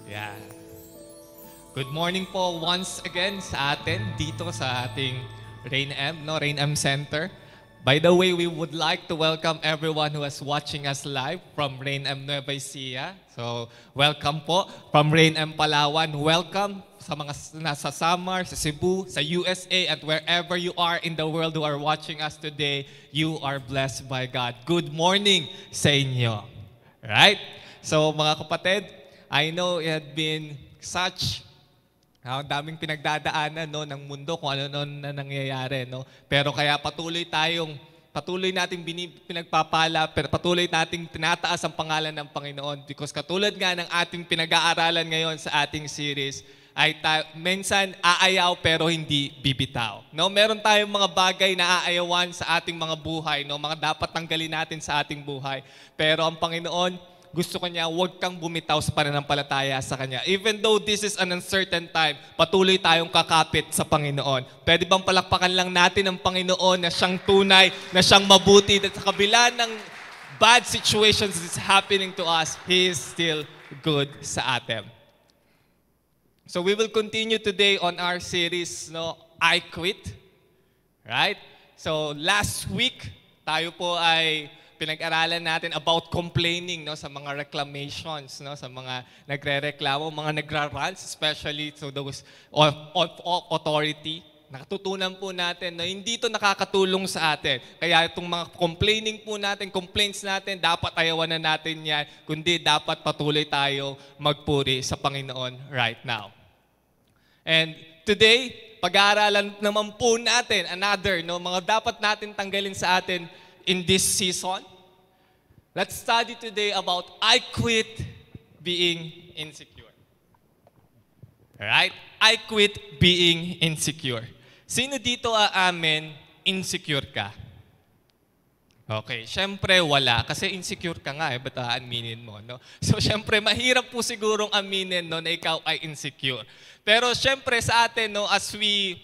Yan. Good morning po once again sa atin dito sa ating Rain M Center. By the way, we would like to welcome everyone who is watching us live from Rain M Nueva Ecija. So, welcome po from Rain M Palawan. Welcome sa mga nasa Samar, sa Cebu, sa USA, at wherever you are in the world who are watching us today, you are blessed by God. Good morning sa inyo. Right? So, mga kapatid, I know it had been such ang daming pinagdadaanan no, ng mundo kung ano na nangyayari. No? Pero kaya patuloy nating pinagpapala, pero patuloy nating tinataas ang pangalan ng Panginoon. Because katulad nga ng ating pinag-aaralan ngayon sa ating series, ay minsan aayaw pero hindi bibitaw. No? Meron tayong mga bagay na aayawan sa ating mga buhay, no? Mga dapat tanggalin natin sa ating buhay. Pero ang Panginoon, gusto ko niya, huwag kang bumitaw sa pananampalataya sa Kanya. Even though this is an uncertain time, patuloy tayong kakapit sa Panginoon. Pwede bang palakpakan lang natin ang Panginoon na siyang tunay, na siyang mabuti, at sa kabila ng bad situations that is happening to us, He is still good sa atin. So we will continue today on our series, no, I Quit. Right? So last week, tayo po ay pinag-aralan natin about complaining, no, sa mga reclamations, no, sa mga nagre-reklamo, mga nagra-rants, especially to those of authority. Nakatutunan po natin na hindi ito nakakatulong sa atin. Kaya itong mga complaining po natin, complaints natin, dapat ayawan na natin yan, kundi dapat patuloy tayo magpuri sa Panginoon right now. And today, pag-aaralan naman po natin another, no, mga dapat natin tanggalin sa atin in this season. Let's study today about I quit being insecure. Alright? I quit being insecure. Sino dito aamin insecure ka? Okay, syempre wala. Kasi insecure ka nga, ba't aaminin mo, no? So syempre, mahirap po sigurong aminin, no, na ikaw ay insecure. Pero syempre sa atin, no, as we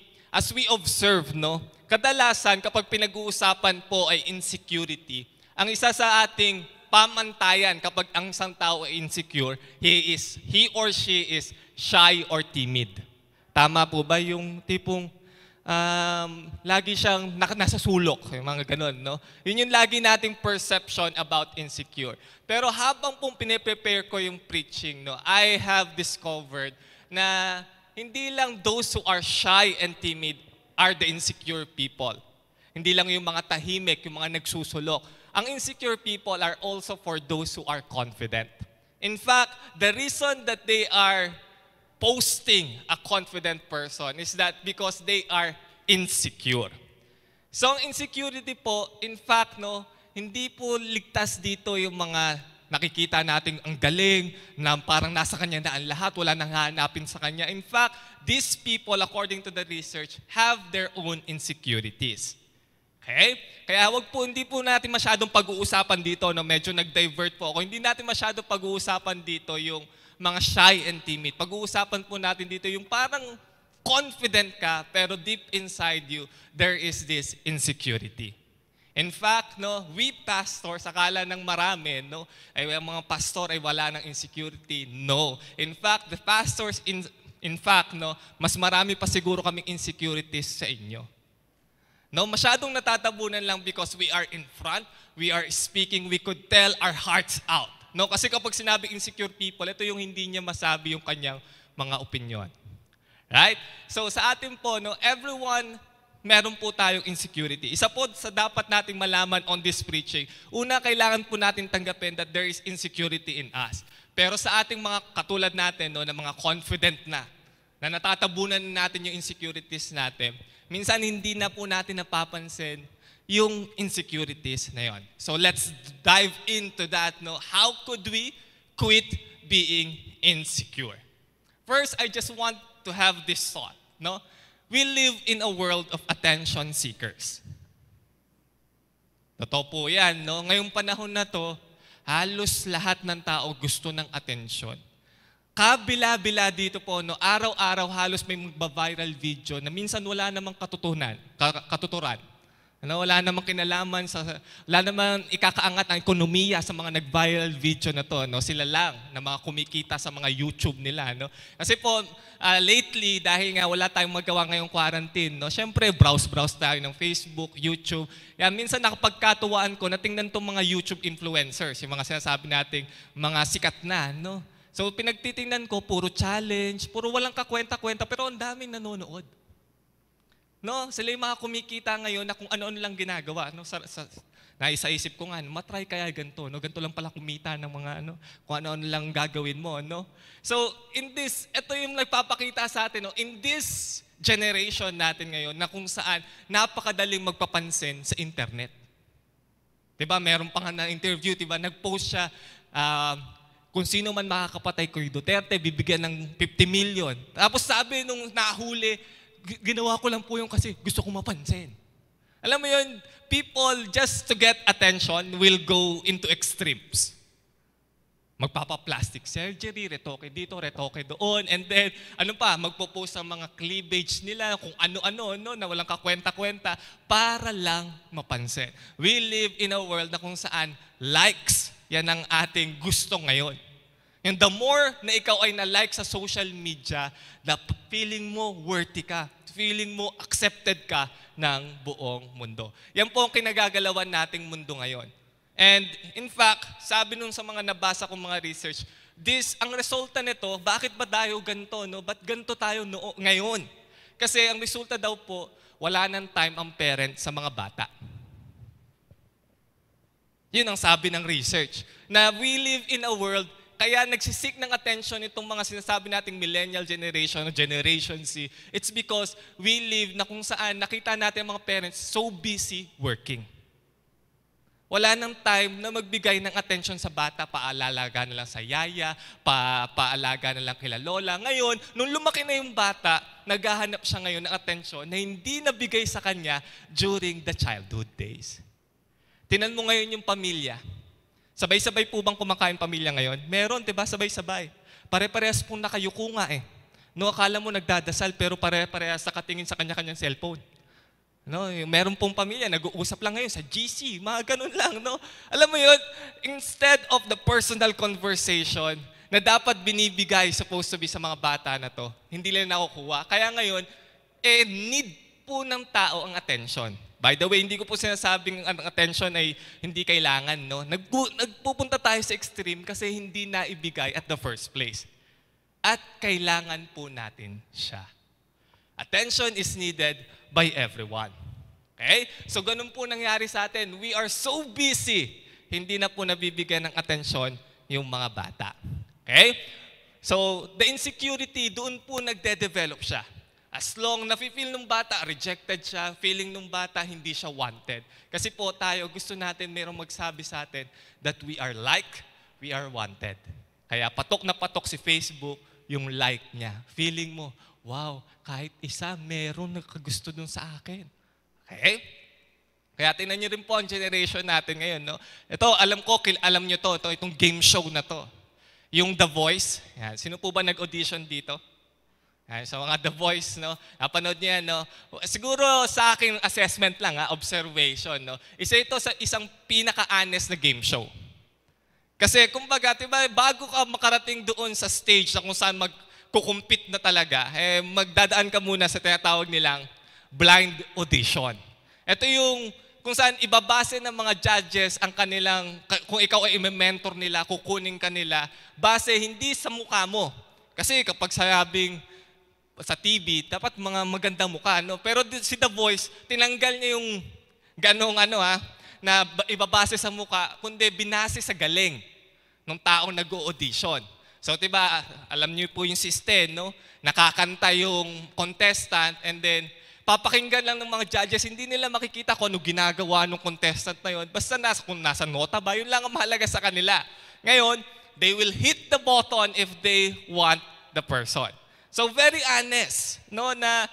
observe, no, kadalasan kapag pinag-uusapan po ay insecurity, ang isa sa ating pamantayan kapag ang isang tao ay insecure, he or she is shy or timid. Tama po ba yung tipong lagi siyang nasa sulok, yung mga ganun, no? Yun yung lagi nating perception about insecure. Pero habang pong piniprepare ko yung preaching, no, I have discovered na hindi lang those who are shy and timid are the insecure people. Hindi lang yung mga tahimik, yung mga nagsusulok. Ang insecure people are also for those who are confident. In fact, the reason that they are posting a confident person is that because they are insecure. So ang insecurity po, in fact, no, hindi po ligtas dito yung mga nakikita natin ang galing, na parang nasa kanya na ang lahat, wala nang hahanapin sa kanya. In fact, these people, according to the research, have their own insecurities. Okay? Kaya hindi po natin masyadong pag-uusapan dito, no? Medyo nag-divert po ako. Hindi natin masyadong pag-uusapan dito yung mga shy and timid. Pag-uusapan po natin dito yung parang confident ka, pero deep inside you, there is this insecurity. In fact, no, we pastors, akala ng marami, no, ay ang mga pastor ay wala ng insecurity. No. In fact, the pastors, no, mas marami pa siguro kaming insecurities sa inyo. No, masyadong natatabunan lang because we are in front, we are speaking, we could tell our hearts out. No, kasi kapag sinabi insecure people, ito yung hindi niya masabi yung kanyang mga opinion. Right? So sa atin po, no, everyone, meron po tayong insecurity. Isa po sa dapat nating malaman on this preaching, una, kailangan po natin tanggapin that there is insecurity in us. Pero sa ating mga katulad natin, no, na mga confident na natatabunan natin yung insecurities natin, minsan hindi na po natin napapansin yung insecurities na yon. So let's dive into that. No? How could we quit being insecure? First, I just want to have this thought. No? We live in a world of attention seekers. Totoo po yan, no? Ngayong panahon na to, halos lahat ng tao gusto ng atensyon. Kabila-bila dito po, no, araw-araw halos may magba-viral video na minsan wala namang katuturan. Ano, wala namang ikakaangat ang ekonomiya sa mga nag-viral video na to. No? Sila lang na mga kumikita sa mga YouTube nila. No? Kasi po, lately, dahil nga wala tayong magawa ngayong quarantine, no? Siyempre, browse tayo ng Facebook, YouTube. Yan, minsan nakapagkatuwaan ko, natingnan itong mga YouTube influencers, yung mga sinasabi nating mga sikat na. No? So, pinagtitingnan ko, puro challenge, puro walang kakwenta-kwenta, pero ang daming nanonood. No, sila yung mga kumikita ngayon na kung ano-ano lang ginagawa. No, naisa-isip ko nga, matry kaya ganito. No? Ganito lang pala kumita ng mga kung ano-ano lang gagawin mo. No? So, ito yung nagpapakita sa atin. No? In this generation natin ngayon na kung saan napakadaling magpapansin sa internet. Diba, meron pa nga na interview, diba, nag-post siya, kung sino man makakapatay kay Duterte, bibigyan ng 50 million. Tapos sabi nung nahuli, ginawa ko lang po yung kasi gusto kong mapansin. Alam mo yun, people just to get attention will go into extremes. Magpapa-plastic surgery, retoke dito, retoke doon, and then, magpo-post ang mga cleavage nila, kung ano-ano, na walang kakwenta-kwenta, para lang mapansin. We live in a world na kung saan likes, yan ang ating gusto ngayon. And the more na ikaw ay na-like sa social media, the feeling mo worthy ka, feeling mo accepted ka ng buong mundo. Yan po ang kinagagalawan nating mundo ngayon. And in fact, sabi nun sa mga nabasa kong mga research, ang resulta nito, bakit ba tayo ganito? No? Ba't ganito tayo ngayon? Kasi ang resulta daw po, wala nang time ang parent sa mga bata. Yun ang sabi ng research. Na we live in a world kaya nagsisik ng attention itong mga sinasabi nating millennial generation o Generation Z. It's because we live na kung saan nakita natin mga parents so busy working. Wala nang time na magbigay ng attention sa bata, paalaga na lang sa yaya, paalaga na lang kila lola. Ngayon, nung lumaki na yung bata, naghahanap siya ngayon ng attention na hindi nabigay sa kanya during the childhood days. Tinan mo ngayon yung pamilya. Sabay-sabay po bang kumakain pamilya ngayon? Meron, diba? Sabay-sabay. Pare-parehas pong nakayuko nga eh. No, akala mo nagdadasal pero pare-parehas nakatingin sa kanya-kanyang cellphone. No, meron pong pamilya, nag-uusap lang ngayon sa GC, mga ganun lang. No? Alam mo yun, instead of the personal conversation na dapat binibigay, supposed to be sa mga bata na to, hindi nila nakukuha. Kaya ngayon, need po ng tao ang attention. By the way, hindi ko po sinasabing ang attention ay hindi kailangan. No? Nagpupunta tayo sa extreme kasi hindi naibigay at the first place. At kailangan po natin siya. Attention is needed by everyone. Okay? So ganun po nangyari sa atin. We are so busy, hindi na po nabibigyan ng atensyon yung mga bata. Okay? So the insecurity, doon po nagde-develop siya. As long na-feel ng bata, rejected siya, feeling ng bata, hindi siya wanted. Kasi po tayo, gusto natin mayroong magsabi sa atin that we are liked, we are wanted. Kaya patok na patok si Facebook, yung like niya. Feeling mo, wow, kahit isa, meron nagkagusto dun sa akin. Okay? Kaya tingnan niyo rin po ang generation natin ngayon. No? Ito, alam niyo to, itong game show na to. Yung The Voice. Yan. Sino po ba nag-audition dito? Yan, sa mga The Voice, no? Napanood niyo yan, no? Siguro sa aking assessment lang, observation, no? Isa ito sa isang pinaka-honest na game show. Kasi kumbaga, diba, bago ka makarating doon sa stage na kung saan magkukumpit na talaga, magdadaan ka muna sa tinatawag nilang blind audition. Ito yung kung saan ibabase ng mga judges ang kanilang, kung ikaw ay i-mentor nila, kukunin ka nila, base hindi sa mukha mo. Kasi kapag sabing sa TV, dapat mga magandang mukha. No? Pero si The Voice, tinanggal niya yung ganong na ibabase sa mukha, kundi binase sa galing ng taong nag-audition. So, diba, alam niyo po yung system, no? Nakakanta yung contestant and then papakinggan lang ng mga judges, hindi nila makikita kung ano ginagawa ng contestant na yun. Basta kung nasa nota ba, yun lang ang mahalaga sa kanila. Ngayon, they will hit the button if they want the person. So very honest, no, na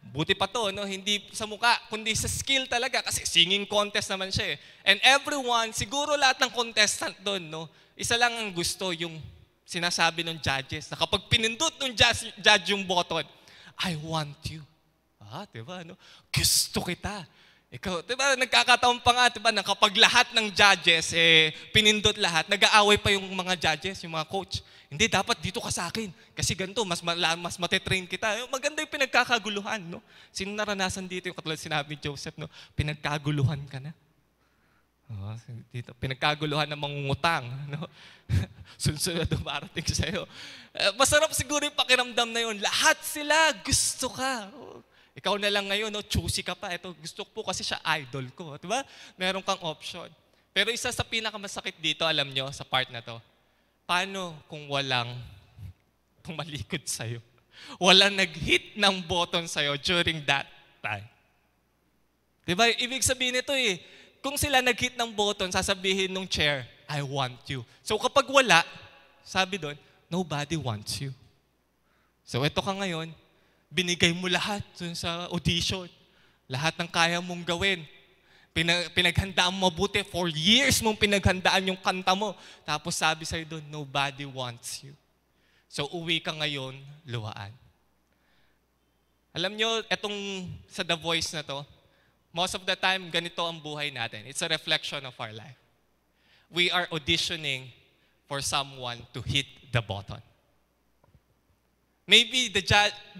buti pa to, no, hindi sa mukha, kundi sa skill talaga kasi singing contest naman siya eh. And everyone, siguro lahat ng contestant doon, no, isa lang ang gusto yung sinasabi ng judges na kapag pinindot ng judge yung button, I want you. Diba, no? Gusto kita. Ikaw, di ba, nagkakataon pa nga, di ba, na kapag lahat ng judges, pinindot lahat, nag-aaway pa yung mga judges, yung mga coach. Hindi, dapat dito ka sa akin. Kasi ganito, mas matetrain kita. Maganda yung pinagkakaguluhan, no? Sino naranasan dito yung katulad sinabi ni Joseph, no? Pinagkaguluhan ka na. Oh, dito, pinagkaguluhan ng mangungutang, no? Sunod na dumarating sa'yo. Masarap siguro yung pakiramdam na yun. Lahat sila gusto ka. Oh. Ikaw na lang ngayon, no? Choosy ka pa. Ito, gusto ko kasi siya idol ko. Diba? Meron kang option. Pero isa sa pinakamasakit dito, alam nyo, sa part na to, paano kung walang tumalikod sa'yo? Walang nag-hit ng button sa'yo during that time. Diba? Ibig sabihin nito kung sila nag-hit ng button, sasabihin nung chair, I want you. So kapag wala, sabi doon, nobody wants you. So ito ka ngayon, binigay mo lahat dun sa audition. Lahat ng kaya mong gawin. Pinaghandaan mo mabuti. For years mong pinaghandaan yung kanta mo. Tapos sabi sa'yo doon, nobody wants you. So uwi ka ngayon, luhaan. Alam nyo, etong sa The Voice na to, most of the time, ganito ang buhay natin. It's a reflection of our life. We are auditioning for someone to hit the button. Maybe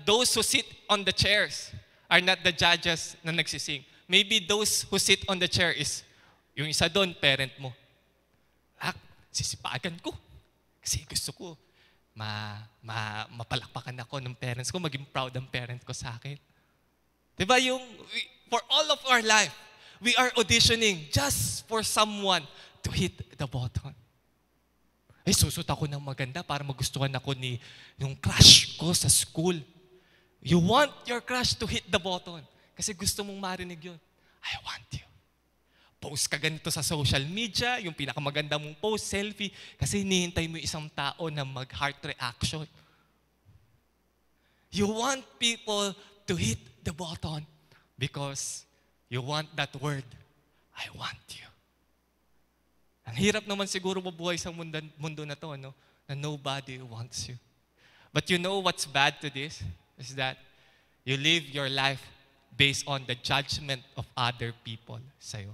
those who sit on the chairs are not the judges na nagsising. Maybe those who sit on the chair is, yung isa doon, parent mo. Sisipagan ko. Kasi gusto ko, mapalakpakan ako ng parents ko, maging proud ang parent ko sa akin. Diba for all of our life, we are auditioning just for someone to hit the button. Susut ako ng maganda para magustuhan ako yung crush ko sa school. You want your crush to hit the button. Kasi gusto mong marinig yun. I want you. Post ka ganito sa social media, yung pinakamaganda mong post, selfie, kasi hinihintay mo isang tao na mag-heart reaction. You want people to hit the button because you want that word, I want you. Ang hirap naman siguro mabuhay sa mundo na to, no? Na nobody wants you. But you know what's bad to this? Is that you live your life based on the judgment of other people sa'yo.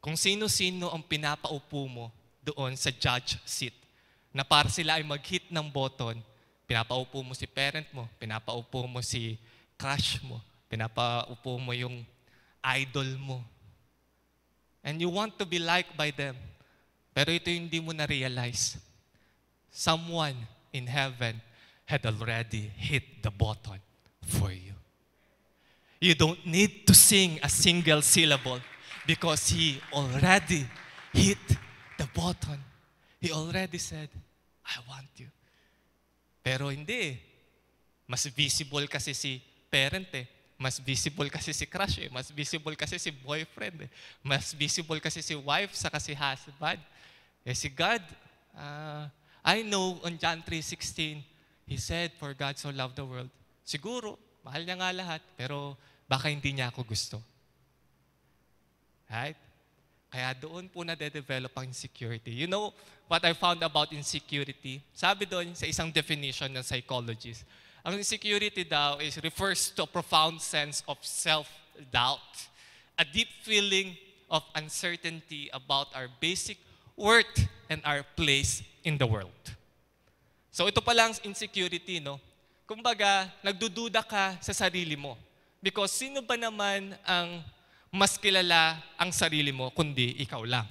Kung sino-sino ang pinapaupo mo doon sa judge seat, na para sila ay mag-hit ng button, pinapaupo mo si parent mo, pinapaupo mo si crush mo, pinapaupo mo yung idol mo. And you want to be liked by them. Pero ito yung hindi mo na-realize. Someone in heaven had already hit the button for you. You don't need to sing a single syllable because He already hit the button. He already said, I want you. Pero hindi. Mas visible kasi si parent Mas visible kasi si crush Mas visible kasi si boyfriend Mas visible kasi si wife saka si husband. Si God, I know on John 3:16, He said, for God so loved the world. Siguro, mahal niya nga lahat, pero baka hindi niya ako gusto. Right? Kaya doon po na-develop ang insecurity. You know what I found about insecurity? Sabi doon sa isang definition ng psychologist, ang insecurity daw refers to a profound sense of self-doubt, a deep feeling of uncertainty about our basic worth and our place in the world. So ito pa lang insecurity, no? Kumbaga, nagdududa ka sa sarili mo. Because sino ba naman ang mas kilala ang sarili mo kundi ikaw lang?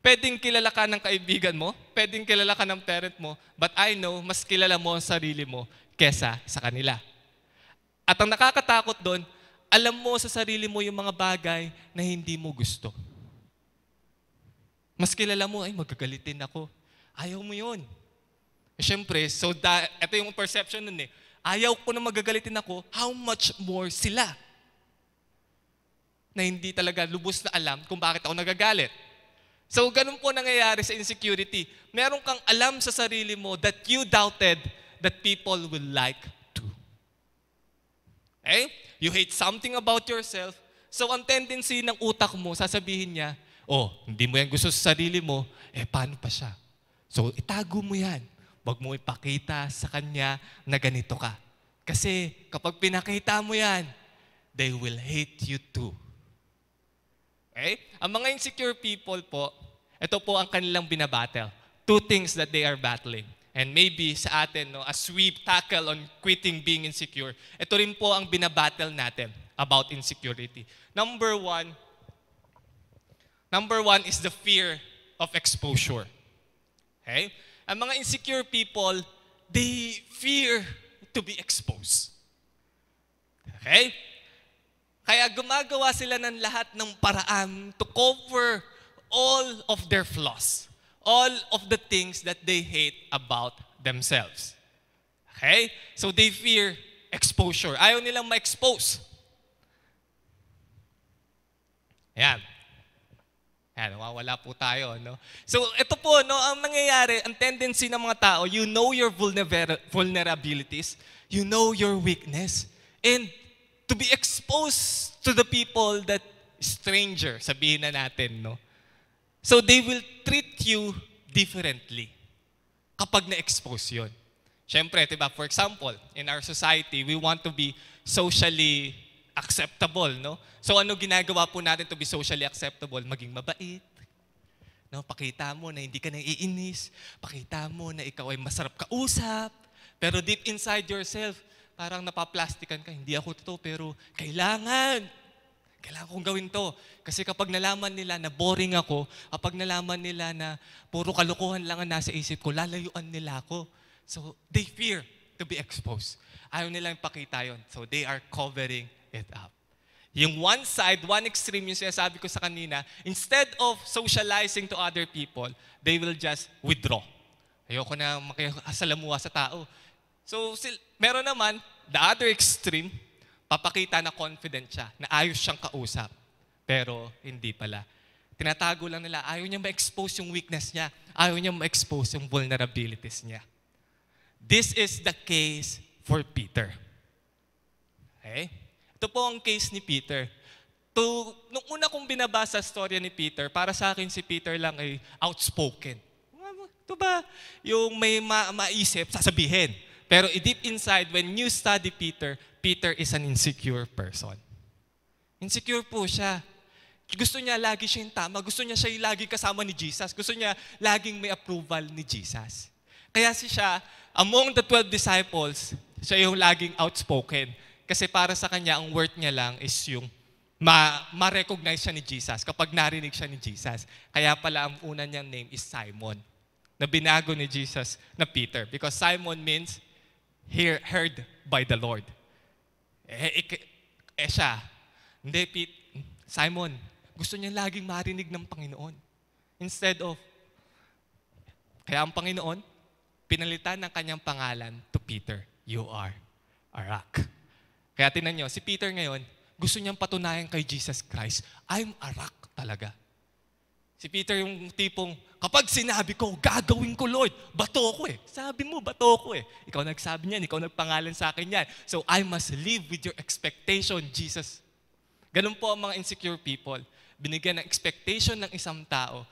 Pwedeng kilala ka ng kaibigan mo, pwedeng kilala ka ng parent mo, but I know, mas kilala mo ang sarili mo kesa sa kanila. At ang nakakatakot doon, alam mo sa sarili mo yung mga bagay na hindi mo gusto. Mas kilala mo, ay magagalitin ako. Ayaw mo yun. Siyempre, ito yung perception nun Ayaw ko na magagalitin ako, how much more sila? Na hindi talaga lubos na alam kung bakit ako nagagalit. So, ganun po nangyayari sa insecurity. Meron kang alam sa sarili mo that you doubted that people will like to. Okay? You hate something about yourself. So, ang tendency ng utak mo, sasabihin niya, hindi mo yan gusto sa sarili mo, paano pa siya? So, itago mo yan. Huwag mo ipakita sa kanya na ganito ka. Kasi, kapag pinakita mo yan, they will hate you too. Okay? Ang mga insecure people po, ito po ang kanilang binabattle. Two things that they are battling. And maybe sa atin, no, as we tackle on quitting being insecure, ito rin po ang binabattle natin about insecurity. Number one is the fear of exposure. Okay? Ang mga insecure people, they fear to be exposed. Okay? Kaya gumagawa sila ng lahat ng paraan to cover all of their flaws, all of the things that they hate about themselves. Okay? So they fear exposure. Ayaw nilang ma-expose. Ayan. Ayan, nawawala po tayo. No? So ito po, no, ang nangyayari, ang tendency ng mga tao, you know your vulnerabilities, you know your weakness, and to be exposed to the people that stranger, sabihin na natin, no? So they will treat you differently kapag na-expose yun. Siyempre, diba, for example, in our society, we want to be socially acceptable, no? So ano ginagawa po natin to be socially acceptable? Maging mabait, no? Pakita mo na hindi ka naiinis, pakita mo na ikaw ay masarap kausap, pero deep inside yourself, parang napaplastikan ka, hindi ako totoo, pero kailangan kong gawin to. Kasi kapag nalaman nila na boring ako, kapag nalaman nila na puro kalokohan lang ang nasa isip ko, lalayuan nila ako. So, they fear to be exposed. Ayaw nilang pakita yon. So, they are covering it up. Yung one side, one extreme, yung sinasabi ko sa kanina, instead of socializing to other people, they will just withdraw. Ayoko na makisalamuha sa tao. So, meron naman, the other extreme, papakita na confident siya, na ayos siyang kausap. Pero hindi pala. Tinatago lang nila, ayaw niya ma-expose yung weakness niya. Ayaw niya ma-expose yung vulnerabilities niya. This is the case for Peter. Okay? Ito po ang case ni Peter. Nung una kong binabasa storya ni Peter, para sa akin si Peter lang ay outspoken. Ito ba? Yung may maisip, sasabihin. Pero deep inside, when you study Peter, Peter is an insecure person. Insecure po siya. Gusto niya lagi siya yung tama. Gusto niya siya yung laging kasama ni Jesus. Gusto niya laging may approval ni Jesus. Kaya siya, among the 12 disciples, siya yung laging outspoken. Kasi para sa kanya, ang worth niya lang is yung ma-recognize siya ni Jesus kapag narinig siya ni Jesus. Kaya pala ang una niyang name is Simon, na binago ni Jesus na Peter. Because Simon means heard by the Lord. Siya, hindi, Simon, gusto niya laging marinig ng Panginoon. Instead of, kaya ang Panginoon, pinalitan ng kanyang pangalan to Peter, you are a rock. Kaya tinan nyo, si Peter ngayon, gusto niyang patunayan kay Jesus Christ, I'm a rock talaga. Si Peter yung tipong, kapag sinabi ko, gagawin ko, Lord, bato ko eh. Sabi mo, bato ko eh. Ikaw nagsabi niyan, ikaw nagpangalan sa akin yan. So I must live with your expectation, Jesus. Ganun po ang mga insecure people. Binigyan ng expectation ng isang tao,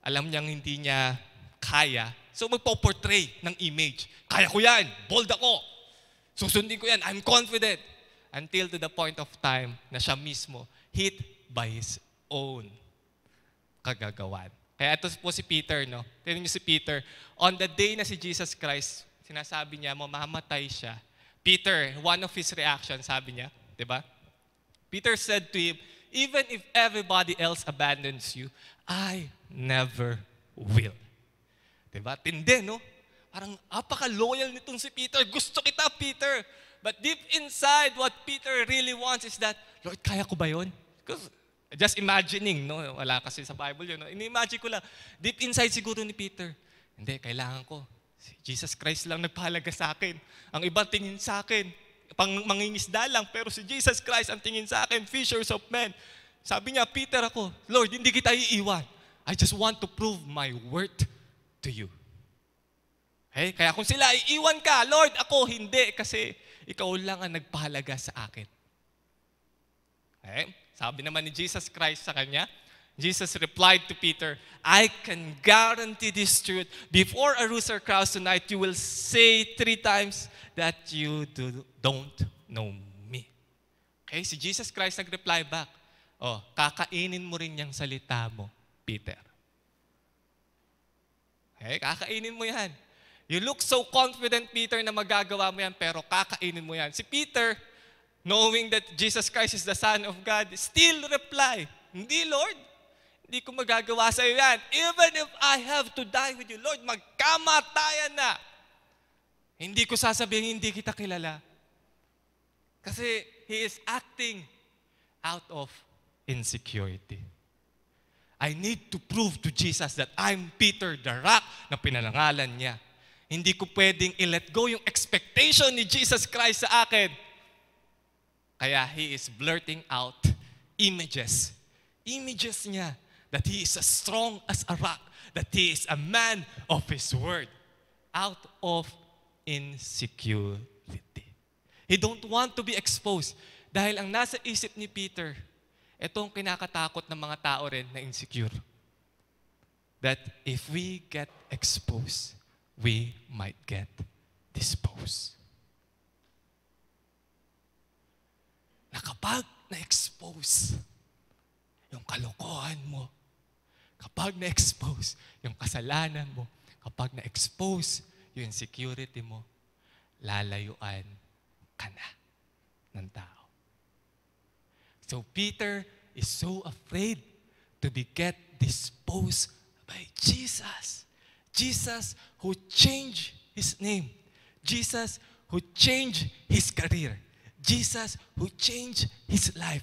alam niyang hindi niya kaya. So magpo-portray ng image. Kaya ko yan, bold ako. Susundin ko yan, I'm confident. Until to the point of time na siya mismo hit by his own kagagawan. Kaya ito po si Peter, no? Tignan niyo si Peter. On the day na si Jesus Christ, sinasabi niya, mamamatay siya. Peter, one of his reactions, sabi niya, di ba? Peter said to him, even if everybody else abandons you, I never will. Di ba? Tindi, no? Parang apaka-loyal nitong si Peter. Gusto kita, Peter. But deep inside, what Peter really wants is that, Lord, kaya ko ba yun? Because just imagining, no? Wala kasi sa Bible yun. No? Ini-imagine ko lang. Deep inside siguro ni Peter, hindi, kailangan ko. Si Jesus Christ lang nagpahalaga sa akin. Ang ibang tingin sa akin, mangingisda lang, pero si Jesus Christ ang tingin sa akin, fishers of men. Sabi niya, Peter ako, Lord, hindi kita iiwan. I just want to prove my worth to you. Okay? Kaya kung sila iiwan ka, Lord, ako hindi, kasi ikaw lang ang nagpahalaga sa akin. Okay? Sabi naman ni Jesus Christ sa kanya, Jesus replied to Peter, I can guarantee this truth. Before a rooster crows tonight, you will say 3 times that you don't know me. Okay, si Jesus Christ nag-reply back, kakainin mo rin yung salita mo, Peter. Okay, kakainin mo yan. You look so confident, Peter, na magagawa mo yan, pero kakainin mo yan. Si Peter, knowing that Jesus Christ is the Son of God, still reply, hindi, Lord. Hindi ko magagawa sa iyo yan. Even if I have to die with you, Lord, magkamatayan na. Hindi ko sasabihin, hindi kita kilala. Kasi he is acting out of insecurity. I need to prove to Jesus that I'm Peter, the rock na pinalangalan niya. Hindi ko pwedeng i-let go yung expectation ni Jesus Christ sa akin. Kaya he is blurting out images. Images niya that he is as strong as a rock, that he is a man of his word, out of insecurity. He don't want to be exposed. Dahil ang nasa isip ni Peter, itong kinakatakot ng mga tao rin na insecure. That if we get exposed, we might get disposed. Na kapag na-expose yung kalokohan mo, kapag na-expose yung kasalanan mo, kapag na-expose yung insecurity mo, lalayuan ka na ng tao. So Peter is so afraid to get disposed by Jesus. Jesus who changed his name. Jesus who changed his career. Jesus who changed his life.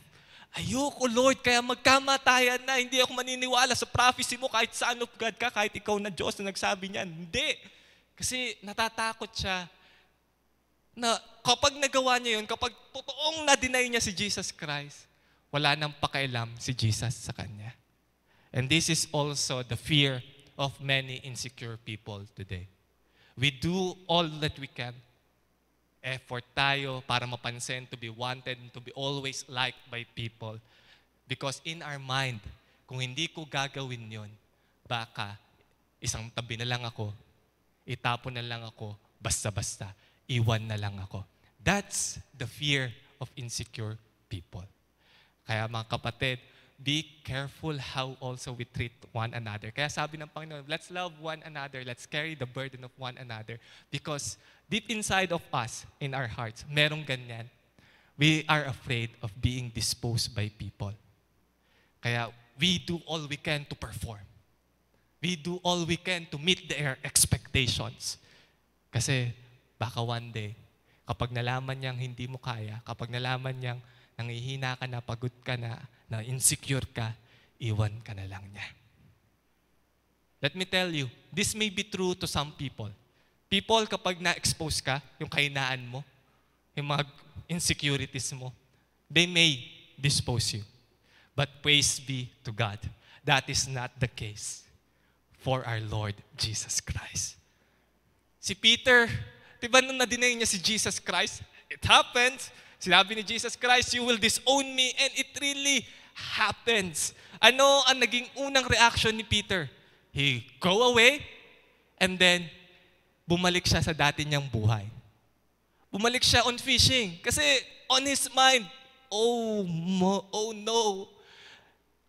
Ayoko, Lord, kaya magkamatayan na. Hindi ako maniniwala sa prophecy mo kahit Son of God ka, kahit ikaw na Diyos na nagsabi niyan. Hindi. Kasi natatakot siya na kapag nagawa niya yun, kapag totoong na-deny niya si Jesus Christ, wala nang pakialam si Jesus sa kanya. And this is also the fear of many insecure people today. We do all that we can. Effort tayo para mapansin, to be wanted, to be always liked by people. Because in our mind, kung hindi ko gagawin yun, baka isang tabi na lang ako, itapon na lang ako, basta-basta, iwan na lang ako. That's the fear of insecure people. Kaya mga kapatid, be careful how also we treat one another. Kaya sabi ng Panginoon, let's love one another, let's carry the burden of one another. Because deep inside of us, in our hearts, merong ganyan. We are afraid of being disposed by people. Kaya we do all we can to perform. We do all we can to meet their expectations. Kasi baka one day, kapag nalaman niyang hindi mo kaya, kapag nalaman niyang nangihina ka na, pagod ka na insecure ka, iwan ka na lang niya. Let me tell you, this may be true to some people. People, kapag na-expose ka, yung kahinaan mo, yung mga insecurities mo, they may dispose you. But praise be to God, that is not the case for our Lord Jesus Christ. Si Peter, diba nung na-deny niya si Jesus Christ, it happens. Sinabi ni Jesus Christ, you will disown me, and it really happens. Ano ang naging unang reaction ni Peter? He go away, and then bumalik siya sa dati niyang buhay. Bumalik siya on fishing. Kasi on his mind, oh no.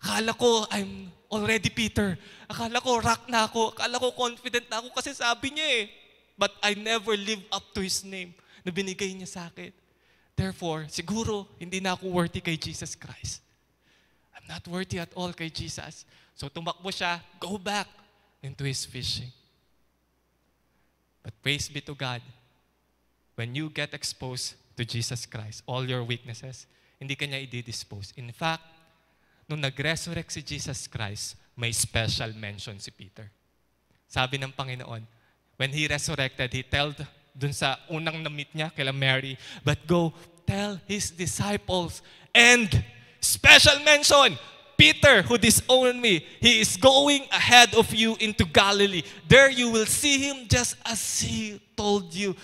Akala ko, I'm already Peter. Akala ko, rock na ako. Akala ko, confident na ako kasi sabi niya eh. But I never lived up to His name na binigay niya sa akin. Therefore, siguro, hindi na ako worthy kay Jesus Christ. I'm not worthy at all kay Jesus. So tumakbo siya, go back into his fishing. But praise be to God, when you get exposed to Jesus Christ, all your weaknesses, hindi ka niya i-dispose. In fact, nung nag-resurrect si Jesus Christ, may special mention si Peter. Sabi ng Panginoon, when He resurrected, He told dun sa unang na-meet niya, kay Mary, but go tell His disciples, and special mention, Peter, who disowned me, he is going ahead of you into Galilee. There you will see him just as he told you.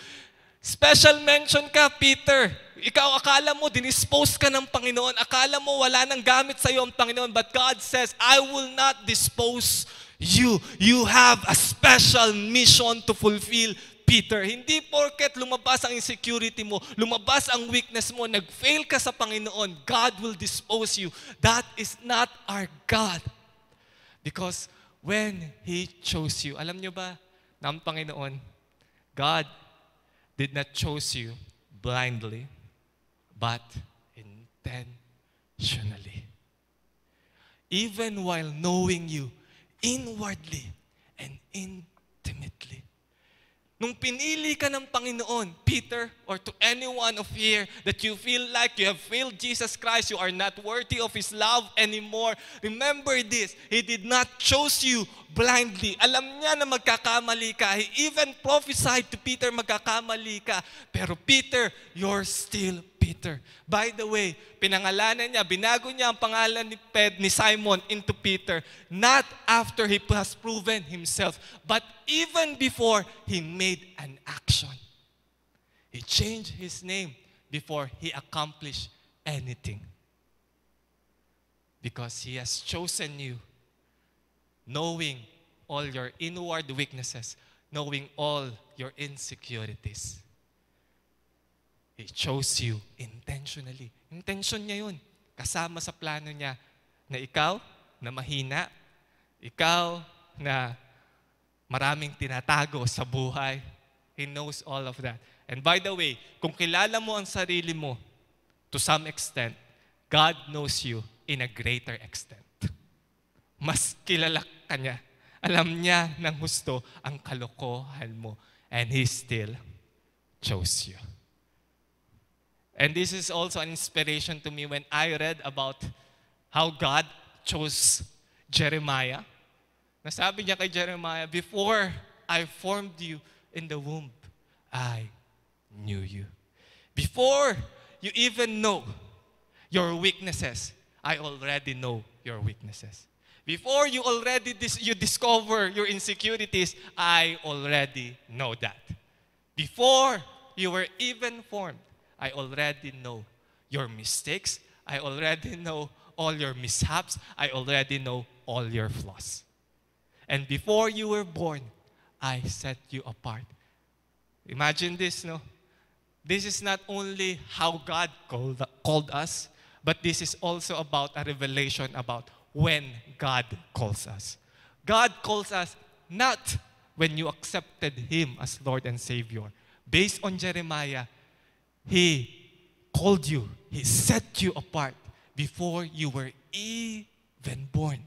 Special mention ka, Peter. Ikaw, akala mo, dinispose ka ng Panginoon. Akala mo, wala nang gamit sa iyo ang Panginoon. But God says, I will not dispose you. You have a special mission to fulfill, Peter. Hindi porket lumabas ang insecurity mo, lumabas ang weakness mo, nag-fail ka sa Panginoon, God will dispose you. That is not our God. Because when He chose you, alam nyo ba, na ang Panginoon, God did not choose you blindly, but intentionally. Even while knowing you inwardly and intimately. Nung pinili ka ng Panginoon, Peter, or to anyone of here that you feel like you have failed Jesus Christ, you are not worthy of His love anymore, remember this, He did not choose you blindly. Alam niya na magkakamali ka. He even prophesied to Peter, magkakamali ka. Pero Peter, you're still Peter. By the way, pinangalanan niya, binago niya ang pangalan ni Simon into Peter, not after he has proven himself, but even before he made an action. He changed his name before he accomplished anything. Because He has chosen you, knowing all your inward weaknesses, knowing all your insecurities. He chose you intentionally. Intention niya yun. Kasama sa plano niya na ikaw na mahina, ikaw na maraming tinatago sa buhay. He knows all of that. And by the way, kung kilala mo ang sarili mo, to some extent, God knows you in a greater extent. Mas kilala ka niya. Alam niya ng husto ang kalokohan mo. And He still chose you. And this is also an inspiration to me when I read about how God chose Jeremiah. Nasabi niya kay Jeremiah, before I formed you in the womb, I knew you. Before you even know your weaknesses, I already know your weaknesses. Before you discover your insecurities, I already know that. Before you were even formed, I already know your mistakes. I already know all your mishaps. I already know all your flaws. And before you were born, I set you apart. Imagine this, no? This is not only how God called us, but this is also about a revelation about when God calls us. God calls us not when you accepted Him as Lord and Savior. Based on Jeremiah, He called you, He set you apart before you were even born.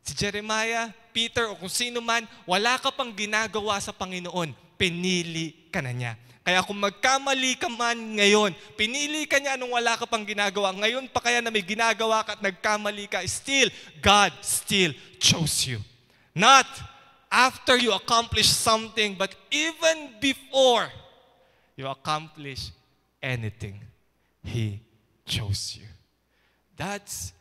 Si Jeremiah, Peter, o kung sino man, wala ka pang ginagawa sa Panginoon, pinili ka na niya. Kaya kung magkamali ka man ngayon, pinili ka niya nung wala ka pang ginagawa. Ngayon pa kaya na may ginagawa ka at nagkamali ka, still, God still chose you. Not after you accomplish something, but even before you accomplish anything, He chose you. That's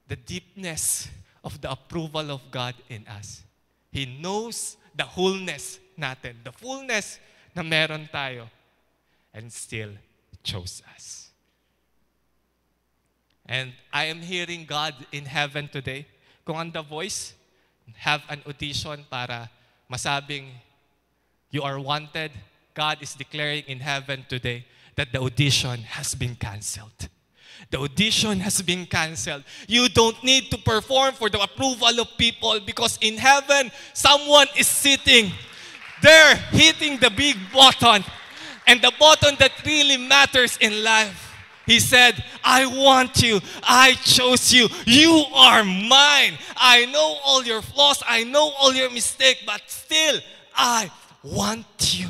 the deepness of the approval of God in us. He knows the wholeness natin, the fullness na meron tayo, and still chose us. And I am hearing God in heaven today. Kung ang The Voice have an audition para masabing you are wanted, God is declaring in heaven today that the audition has been canceled. The audition has been canceled. You don't need to perform for the approval of people because in heaven, someone is sitting there hitting the big button and the button that really matters in life. He said, I want you. I chose you. You are mine. I know all your flaws. I know all your mistakes, but still, I want you.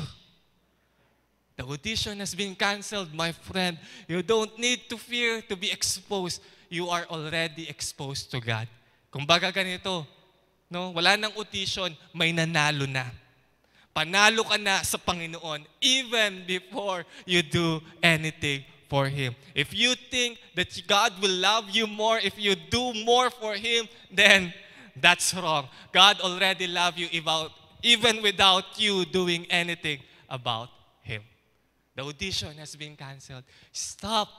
The audition has been canceled, my friend. You don't need to fear to be exposed. You are already exposed to God. Kung baga ganito, no? Wala nang audition, may nanalo na. Panalo ka na sa Panginoon even before you do anything for Him. If you think that God will love you more if you do more for Him, then that's wrong. God already loves you even without you doing anything about Him. The audition has been canceled. Stop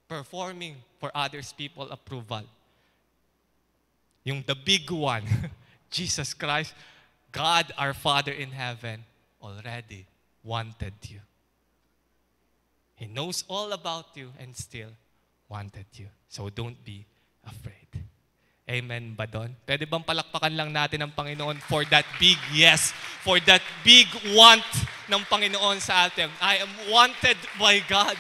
performing for others' people's approval. Yung the big one, Jesus Christ, God our Father in heaven, already wanted you. He knows all about you and still wanted you. So don't be afraid. Amen ba doon? Pwede bang palakpakan lang natin ang Panginoon for that big yes, for that big want ng Panginoon sa atin. I am wanted by God.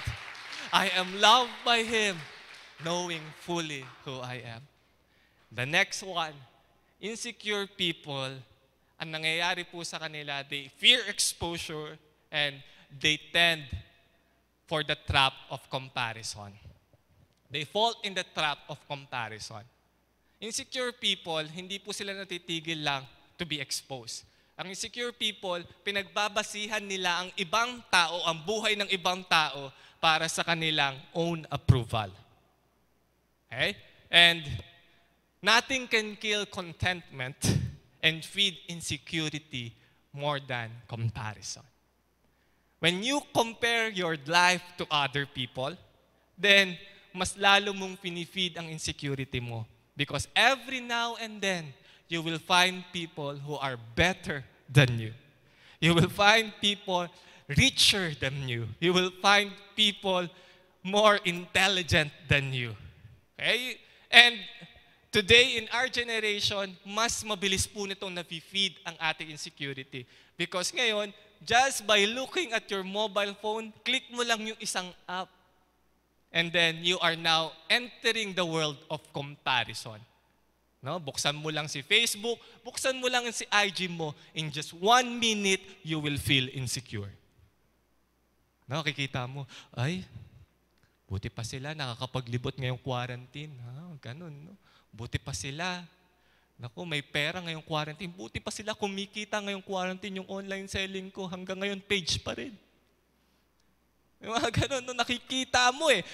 I am loved by Him, knowing fully who I am. The next one, insecure people, ang nangyayari po sa kanila, they fear exposure and they tend for the trap of comparison. They fall in the trap of comparison. Insecure people, hindi po sila natitigil lang to be exposed. Ang insecure people, pinagbabasihan nila ang ibang tao, ang buhay ng ibang tao para sa kanilang own approval. Okay? And nothing can kill contentment and feed insecurity more than comparison. When you compare your life to other people, then mas lalo mong pinifeed ang insecurity mo. Because every now and then, you will find people who are better than you. You will find people richer than you. You will find people more intelligent than you. Okay? And today, in our generation, mas mabilis po nitong nafe-feed ang ating insecurity. Because ngayon, just by looking at your mobile phone, click mo lang yung isang app. And then you are now entering the world of comparison. No? Buksan mo lang si Facebook, buksan mo lang si IG mo, in just 1 minute, you will feel insecure. No, kikita mo, ay, buti pa sila nakakapaglibot ngayong quarantine. Ganun, no? Buti pa sila. Naku, may pera ngayong quarantine. Buti pa sila kumikita ngayong quarantine, yung online selling ko. Hanggang ngayon, page pa rin. Yung mga ganun, no, nakikita mo eh.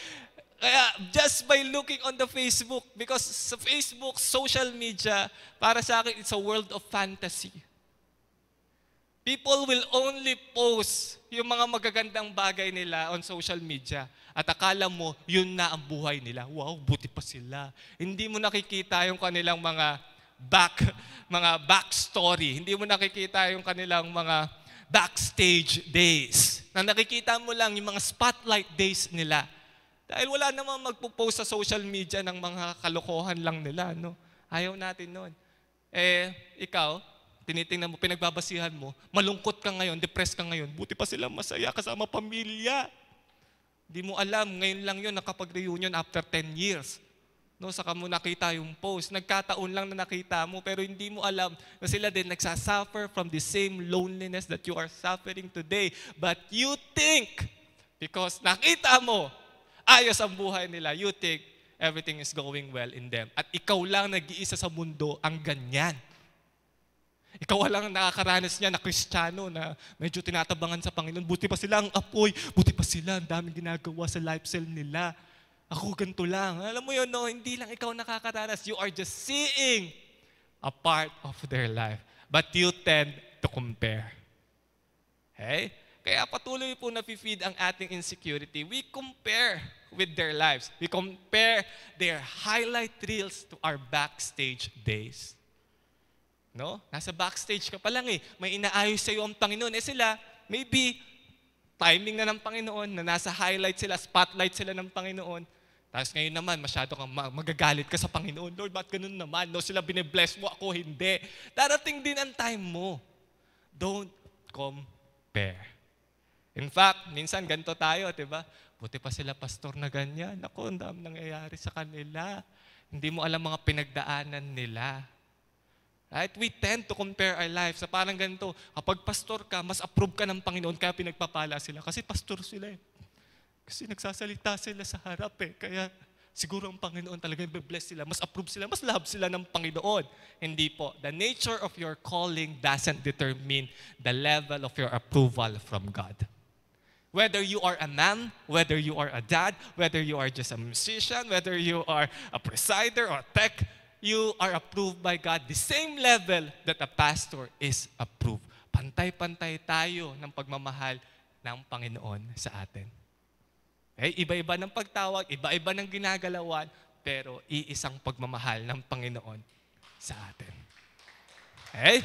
Kaya, just by looking on the Facebook, because sa Facebook, social media, para sa akin, it's a world of fantasy. People will only post yung mga magagandang bagay nila on social media. At akala mo, yun na ang buhay nila. Wow, buti pa sila. Hindi mo nakikita yung kanilang mga backstory. Hindi mo nakikita yung kanilang mga backstage days. Na nakikita mo lang yung mga spotlight days nila. Dahil wala namang magpo-post sa social media ng mga kalokohan lang nila. No? Ayaw natin nun. Ikaw, tinitingnan mo, pinagbabasihan mo, malungkot ka ngayon, depressed ka ngayon, buti pa sila masaya kasama pamilya. Di mo alam, ngayon lang yun, nakapag-reunion after 10 years. No, saka mo nakita yung post. Nagkataon lang na nakita mo, pero hindi mo alam na sila din nagsasuffer from the same loneliness that you are suffering today. But you think, because nakita mo, ayos ang buhay nila, you think everything is going well in them. At ikaw lang nag-iisa sa mundo ang ganyan. Ikaw lang nakakaranas niya na Kristiyano na medyo tinatabangan sa Panginoon. Buti pa sila ang apoy. Buti pa sila ang daming ginagawa sa lifestyle nila. Ako ganito lang. Alam mo yun, no? Hindi lang ikaw nakakaranas. You are just seeing a part of their life. But you tend to compare. Okay? Kaya patuloy po na-feed ang ating insecurity. We compare with their lives. We compare their highlight reels to our backstage days. No? Nasa backstage ka pa lang eh. May inaayos sa iyo ang Panginoon. Sila, maybe, timing na ng Panginoon, na nasa highlight sila, spotlight sila ng Panginoon. Tapos ngayon naman, masyado kang magagalit ka sa Panginoon. Lord, ba't ganun naman? No, sila bine-bless mo, ako hindi. Darating din ang time mo. Don't compare. In fact, minsan ganito tayo, diba? Buti pa sila pastor na ganyan. Ako, ang dami nangyayari sa kanila. Hindi mo alam mga pinagdaanan nila. Right? We tend to compare our lives sa parang ganito. Kapag pastor ka, mas approve ka ng Panginoon, kaya pinagpapala sila. Kasi pastor sila eh. Kasi nagsasalita sila sa harap eh. Kaya siguro ang Panginoon talaga i-bless sila. Mas approve sila, mas love sila ng Panginoon. Hindi po. The nature of your calling doesn't determine the level of your approval from God. Whether you are a man, whether you are a dad, whether you are just a musician, whether you are a presider or tech, you are approved by God the same level that a pastor is approved. Pantay-pantay tayo ng pagmamahal ng Panginoon sa atin. Okay? Iba-iba ng pagtawag, iba-iba ng ginagalawan, pero iisang pagmamahal ng Panginoon sa atin. Okay?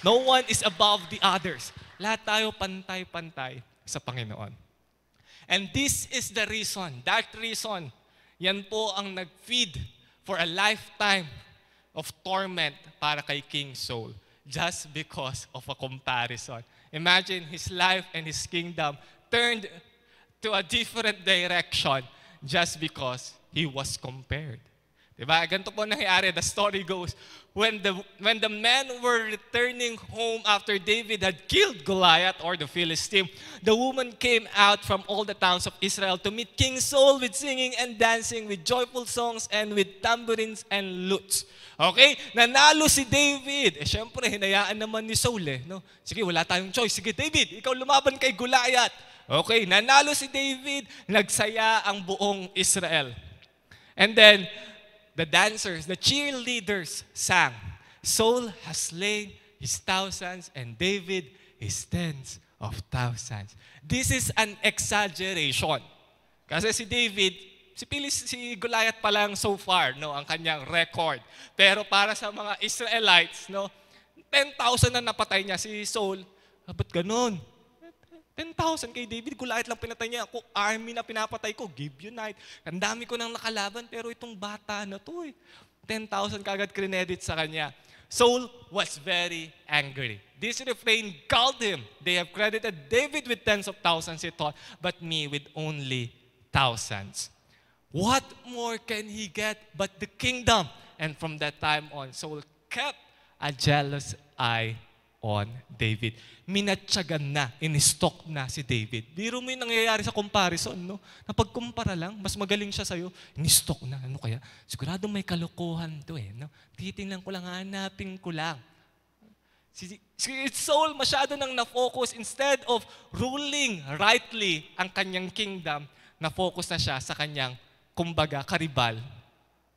No one is above the others. Lahat tayo pantay-pantay sa Panginoon. And this is the reason, that reason, yan po ang nag-feed for a lifetime of torment para kay King Saul. Just because of a comparison. Imagine his life and his kingdom turned to a different direction just because he was compared. Diba? Ganito po nangyari. The story goes, when the men were returning home after David had killed Goliath or the Philistine, the woman came out from all the towns of Israel to meet King Saul with singing and dancing, with joyful songs and with tambourines and lutes. Okay? Nanalo si David. Syempre, hinayaan naman ni Saul no? Sige, wala tayong choice. Sige, David, ikaw lumaban kay Goliath. Okay, nanalo si David. Nagsaya ang buong Israel. And then, the dancers, the cheerleaders sang, Saul has slain his thousands and David his tens of thousands. This is an exaggeration. Kasi si David, si Goliath pa lang so far, no, ang kanyang record. Pero para sa mga Israelites, no, 10,000 na napatay niya si Saul. Ba't ganun? 10,000 kay David, Goliath lang pinatay niya. Ako, army na pinapatay ko, Gibeonite. Ang dami ko nang nakalaban, pero itong bata na to 10,000 kagad credit sa kanya. Saul was very angry. This refrain called him. They have credited David with tens of thousands, he thought, but me with only thousands. What more can he get but the kingdom? And from that time on, Saul kept a jealous eye on David. Minatsagan na, in-stock na si David. Biro mo yung nangyayari sa comparison, no? Napagkumpara lang, mas magaling siya sa'yo, in-stock na. Ano kaya? Sigurado may kalokohan to no? Titingnan ko lang, hanapin ko lang. Si Saul masyado nang na-focus. Instead of ruling rightly ang kanyang kingdom, na-focus na siya sa kanyang, kumbaga, karibal.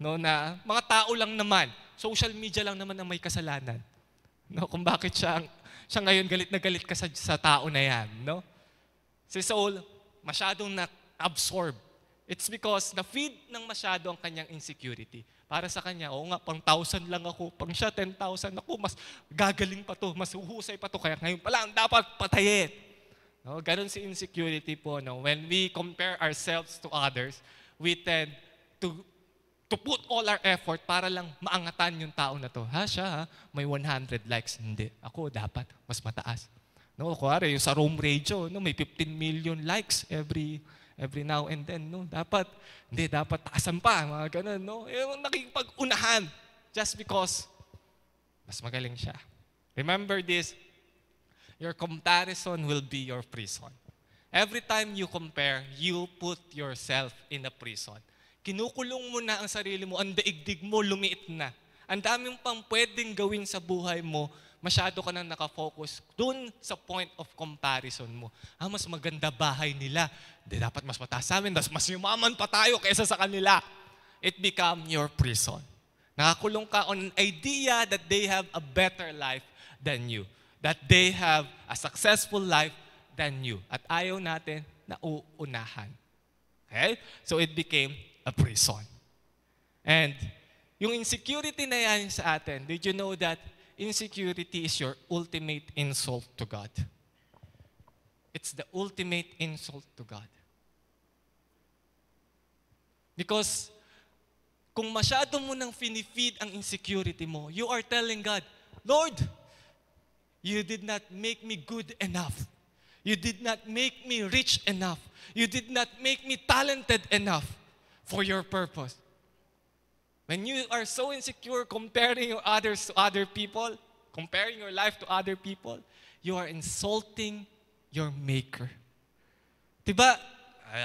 No? Na mga tao lang naman, social media lang naman ang may kasalanan. No, kung bakit siya ngayon galit na galit ka sa tao na yan, no? Si Saul, masyadong na-absorb. It's because na-feed ng masyado ang kanyang insecurity. Para sa kanya, oo nga, pang 1,000 lang ako, pang siya 10,000 ako, mas gagaling pa to, mas uhusay pa to, kaya ngayon pa lang dapat patayin. No, ganun si insecurity po, no? When we compare ourselves to others, we tend to put all our effort para lang maangatan yung tao na to. Siya, may 100 likes. Hindi. Ako, dapat mas mataas. No, kuwari, yung sa Rome Radio, no, may 15 million likes every now and then. No, dapat taasan pa. Mga ganun, no? Yung nakikipag-unahan just because mas magaling siya. Remember this, your comparison will be your prison. Every time you compare, you put yourself in a prison. Kinukulong mo na ang sarili mo, ang daigdig mo, lumiit na. Ang daming pang pwedeng gawin sa buhay mo, masyado ka nang nakafocus dun sa point of comparison mo. Mas maganda bahay nila. Dapat mas mataas sa amin, mas yumaman pa tayo kaysa sa kanila. It become your prison. Nakakulong ka on an idea that they have a better life than you. That they have a successful life than you. At ayaw natin na uunahan. Okay? So it became a prison. And yung insecurity na yan sa atin, did you know that insecurity is your ultimate insult to God? It's the ultimate insult to God. Because kung masyado mo nang finifeed ang insecurity mo, you are telling God, Lord, you did not make me good enough. You did not make me rich enough. You did not make me talented enough for your purpose. When you are so insecure comparing others to other people, comparing your life to other people, you are insulting your Maker. Diba?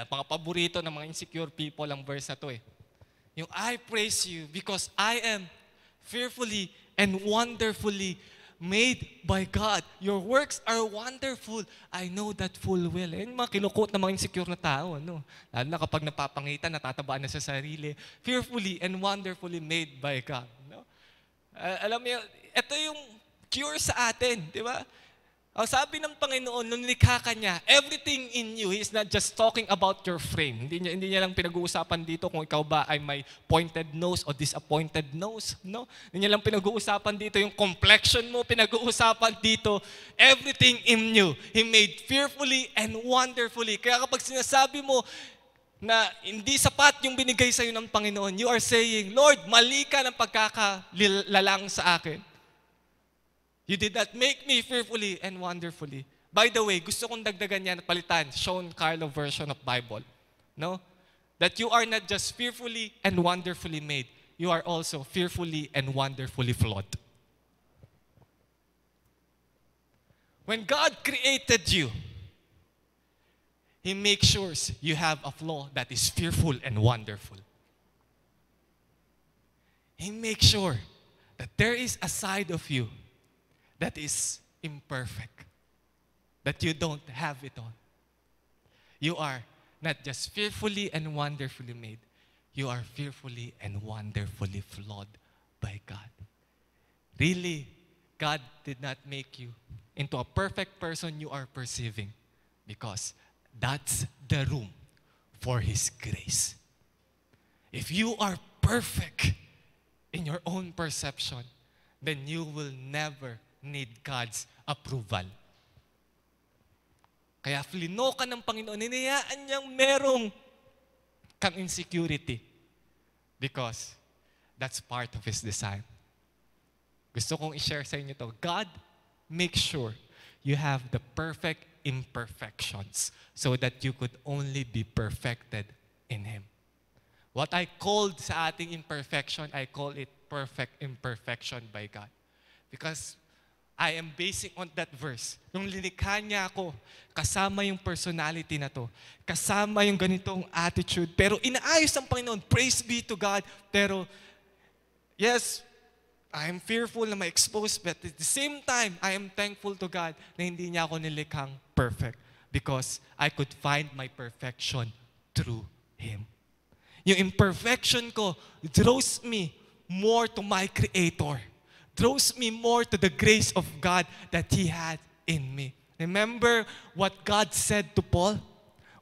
Mga paborito ng mga insecure people ang verse na to Yung I praise you because I am fearfully and wonderfully made by God. Your works are wonderful. I know that full well. Yung mga kinukot ng mga insecure na tao. Lalo na kapag napapangitan, natatabaan na sa sarili. Fearfully and wonderfully made by God. No? Alam mo, ito yung cure sa atin. Di ba? Ang sabi ng Panginoon, nung nilikha ka niya, everything in you, He is not just talking about your frame. Hindi niya lang pinag-uusapan dito kung ikaw ba ay may pointed nose o disappointed nose. No? Hindi niya lang pinag-uusapan dito yung complexion mo, pinag-uusapan dito, everything in you, He made fearfully and wonderfully. Kaya kapag sinasabi mo na hindi sapat yung binigay sa'yo ng Panginoon, you are saying, Lord, mali ka ng pagkakalalang sa akin. You did not make me fearfully and wonderfully. By the way, gusto kong dagdagan yan at palitan, Sean Carlo version of Bible. No? That you are not just fearfully and wonderfully made, you are also fearfully and wonderfully flawed. When God created you, He makes sure you have a flaw that is fearful and wonderful. He makes sure that there is a side of you that is imperfect, that you don't have it all. You are not just fearfully and wonderfully made, you are fearfully and wonderfully flawed by God. Really, God did not make you into a perfect person you are perceiving, because that's the room for His grace. If you are perfect in your own perception, then you will never need God's approval. Kaya flino ka ng Panginoon, hinayaan niyang merong kang insecurity, because that's part of His design. Gusto kong i-share sa inyo to. God makes sure you have the perfect imperfections so that you could only be perfected in Him. What I called sa ating imperfection, I call it perfect imperfection by God. Because I am basing on that verse. Nung linikha niya ako, kasama yung personality na to, kasama yung ganitong attitude, pero inaayos ng Panginoon, praise be to God. Pero, yes, I am fearful na ma-expose, but at the same time, I am thankful to God na hindi niya ako nilikhang perfect, because I could find my perfection through Him. Yung imperfection ko draws me more to my Creator. Draws me more to the grace of God that He had in me. Remember what God said to Paul?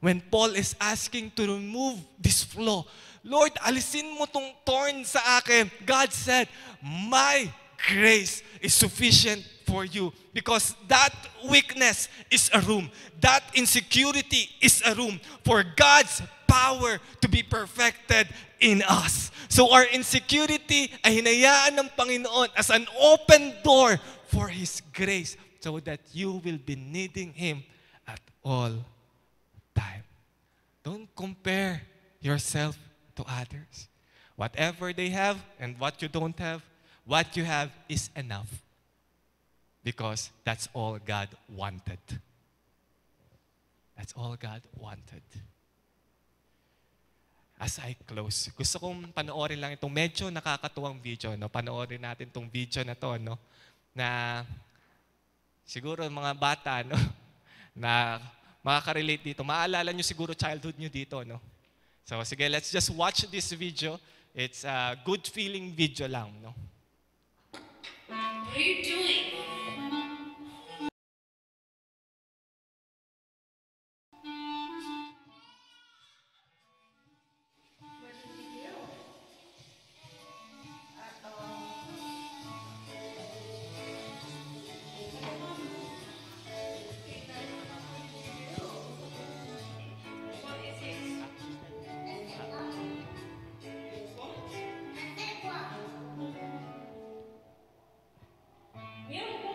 When Paul is asking to remove this flaw, Lord, alisin mo tong thorn sa akin. God said, my grace is sufficient for you, because that weakness is a room. That insecurity is a room for God's power to be perfected in us. So our insecurity ay hinayaan ng Panginoon as an open door for His grace, so that you will be needing Him at all time. Don't compare yourself to others. Whatever they have and what you don't have, what you have is enough, because that's all God wanted. That's all God wanted. As I close, gusto kong panoorin lang itong medyo nakakatuwang video. No? Panoorin natin itong video na to, no? Na siguro mga bata, no? Na makaka-relate dito. Maalala nyo siguro childhood nyo dito. No? So sige, let's just watch this video. It's a good feeling video lang. No? What are you doing? Meu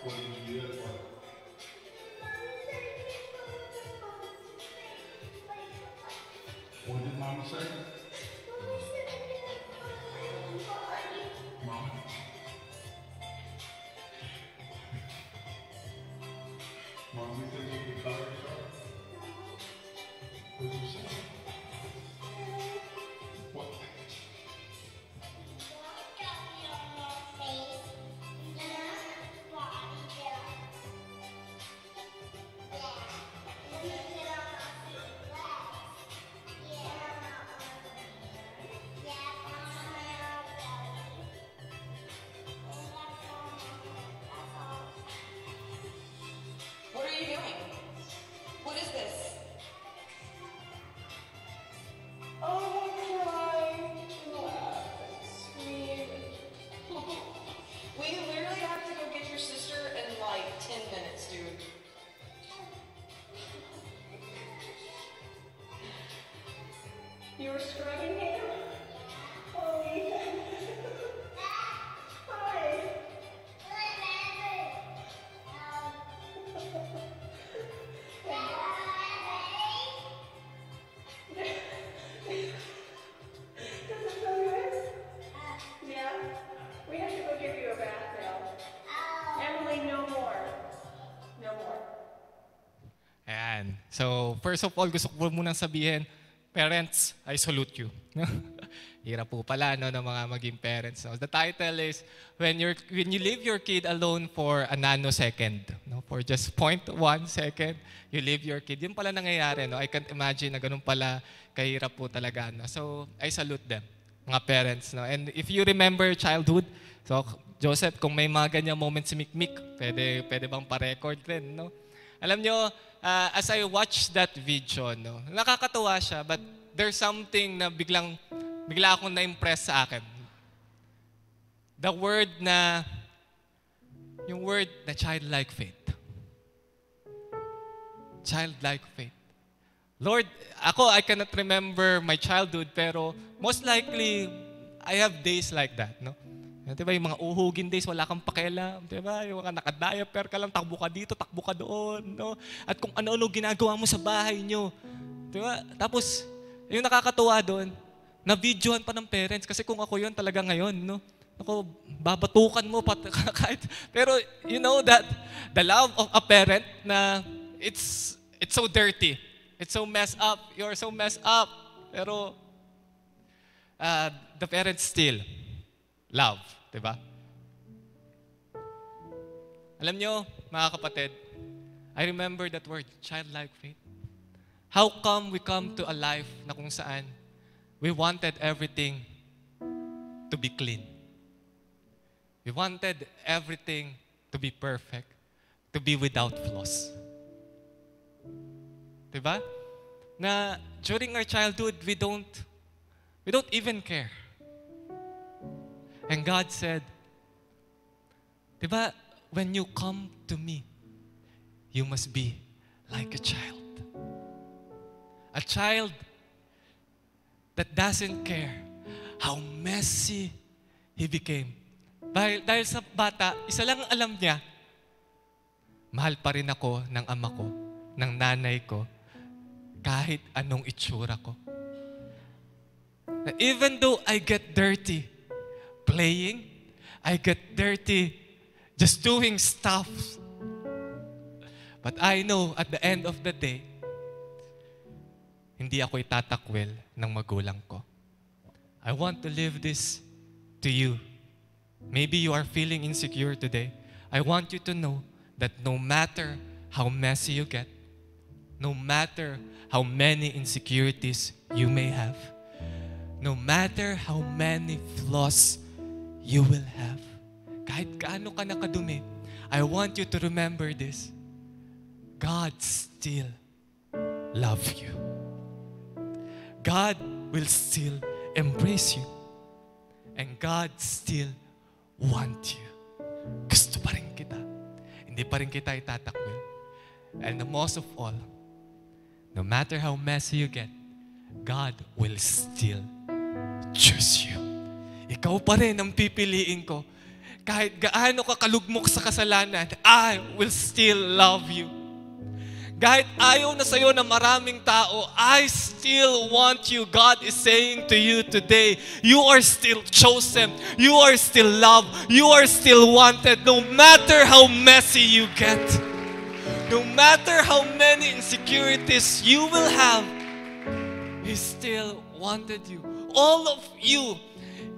What did Mama say? Mama? Mom, you think you can color yourself? What did you say? What? What are you doing? What is this? Oh my God, sweet. We literally have to go get your sister in like 10 minutes, dude. You were scrubbing him? Oh, Ethan. Hi. Does it feel good? Yeah? We have to go give you a bath now. Emily, no more. No more. Ayan. So, first of all, gusto ko munang sabihin, parents, I salute you. Hirap po pala no, ng mga maging parents. No? The title is, when you leave your kid alone for a nanosecond, no? For just 0.1 second, you leave your kid. Yun pala nangyayari. No? I can't imagine na ganun pala kahirap po talaga. No? So, I salute them, mga parents. No? And if you remember childhood, so Joseph, kung may mga ganyang moments si Mikmik, pwede bang pa-record rin, no? Alam nyo, as I watched that video, no, nakakatuwa siya, but there's something na bigla akong na-impress sa akin. Yung word na childlike faith. Childlike faith. Lord, I cannot remember my childhood, pero most likely, I have days like that, no? Diba, yung mga uhugin days, wala kang pakialam. Diba, yung mga naka-diaper ka lang, takbo ka dito, takbo ka doon. No? At kung ano-ano ginagawa mo sa bahay nyo. Diba? Tapos, yung nakakatuwa doon, na-videohan pa ng parents. Kasi kung ako yun talaga ngayon, no? Ako, babatukan mo kahit. Pero you know that the love of a parent na it's so dirty. It's so messed up. You're so messed up. Pero the parents still love, di ba? Alam nyo, mga kapatid, I remember that word, childlike faith. How come we come to a life na kung saan we wanted everything to be clean? We wanted everything to be perfect, to be without flaws. Di ba? Na during our childhood, we don't even care. And God said, di ba, when you come to me, you must be like a child. A child that doesn't care how messy he became. Dahil sa bata, isa lang ang alam niya, mahal pa rin ako ng ama ko, ng nanay ko, kahit anong itsura ko. Even though I get dirty, playing, I get dirty just doing stuff. But I know at the end of the day, hindi ako itatakwil ng magulang ko. I want to leave this to you. Maybe you are feeling insecure today. I want you to know that no matter how messy you get, no matter how many insecurities you may have, no matter how many flaws you will have, kahit gaano ka nakadumi, I want you to remember this. God still love you. God will still embrace you. And God still want you. Gusto pa rin kita. Hindi pa rin kita itatakwil. And the most of all, no matter how messy you get, God will still choose you. Ikaw pa rin ang pipiliin ko. Kahit gaano ka kalugmok sa kasalanan, I will still love you. Kahit ayaw na sa'yo na maraming tao, I still want you. God is saying to you today, you are still chosen. You are still loved. You are still wanted. No matter how messy you get, no matter how many insecurities you will have, He still wanted you. All of you.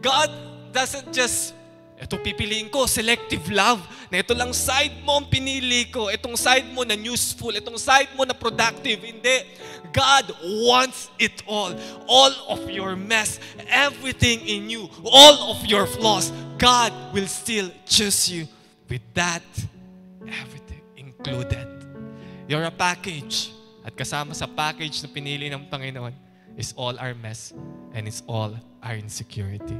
God doesn't just, ito pipiliin ko, selective love, na ito lang side mo ang pinili ko, itong side mo na useful, itong side mo na productive. Hindi. God wants it all. All of your mess, everything in you, all of your flaws, God will still choose you with that, everything included. You're a package. At kasama sa package na pinili ng Panginoon is all our mess and it's all our insecurity.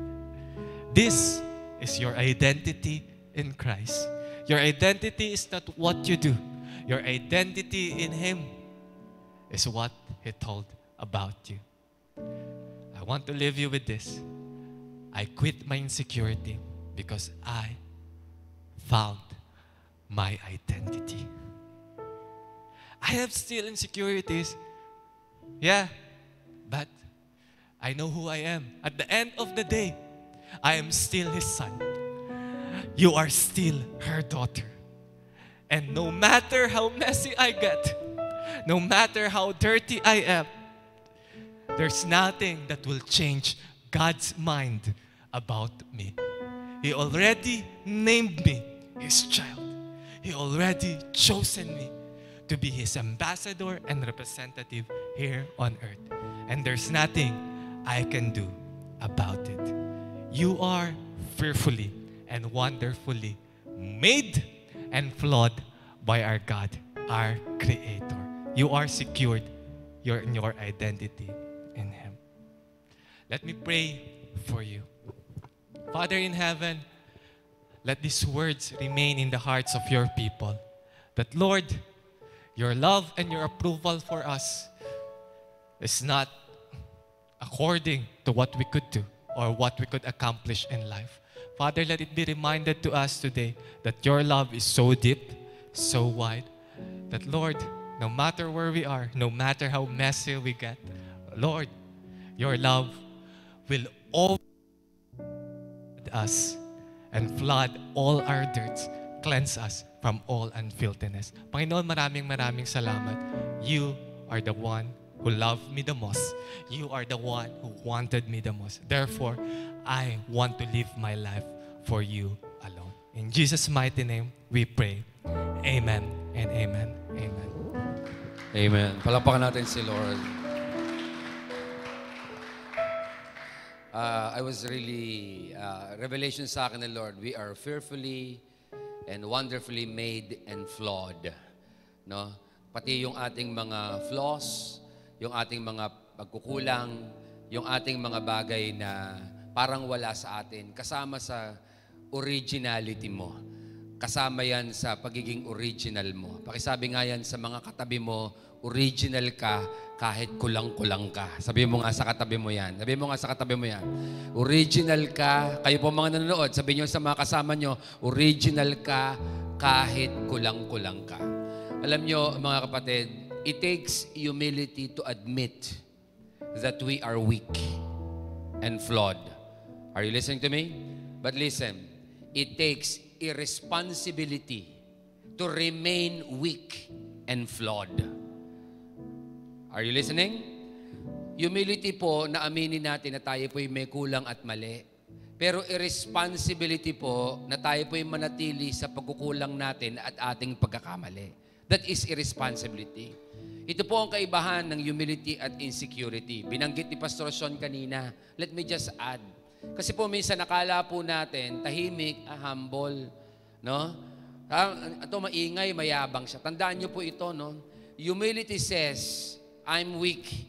This is your identity in Christ. Your identity is not what you do. Your identity in Him is what He told about you. I want to leave you with this. I quit my insecurity because I found my identity. I have still insecurities. Yeah, but I know who I am. At the end of the day, I am still His son. You are still her daughter. And no matter how messy I get, no matter how dirty I am, there's nothing that will change God's mind about me. He already named me His child. He already chosen me to be His ambassador and representative here on earth. And there's nothing I can do about it. You are fearfully and wonderfully made and flawed by our God, our Creator. You are secured in your identity in Him. Let me pray for you. Father in heaven, let these words remain in the hearts of your people. That, Lord, your love and your approval for us is not according to what we could do or what we could accomplish in life. Father, let it be reminded to us today that your love is so deep, so wide, that, Lord, no matter where we are, no matter how messy we get, Lord, your love will overflood us and flood all our dirts, cleanse us from all unfilthiness. Panginoon, maraming salamat. You are the one who loved me the most. You are the one who wanted me the most. Therefore, I want to live my life for you alone. In Jesus' mighty name, we pray. Amen and amen. Amen. Amen. Palakpakan natin si Lord. I was really, revelation sa akin ng Lord, we are fearfully and wonderfully made and flawed. No? Pati yung ating mga flaws, yung ating mga pagkukulang, yung ating mga bagay na parang wala sa atin, kasama sa originality mo. Kasama yan sa pagiging original mo. Pakisabi nga yan sa mga katabi mo, original ka kahit kulang-kulang ka. Sabi mo nga sa katabi mo yan. Sabi mo nga sa katabi mo yan. Original ka, kayo po mga nanonood, sabi nyo sa mga kasama nyo, original ka kahit kulang-kulang ka. Alam nyo, mga kapatid, it takes humility to admit that we are weak and flawed. Are you listening to me? But listen, it takes irresponsibility to remain weak and flawed. Are you listening? Humility po na aminin natin na tayo po'y may kulang at mali. Pero irresponsibility po na tayo po'y manatili sa pagkukulang natin at ating pagkakamali. That is irresponsibility. Ito po ang kaibahan ng humility at insecurity. Binanggit ni Pastor Sean kanina. Let me just add. Kasi po minsan nakala po natin, tahimik, humble, no? Ito maingay, mayabang siya. Tandaan niyo po ito, no? Humility says, I'm weak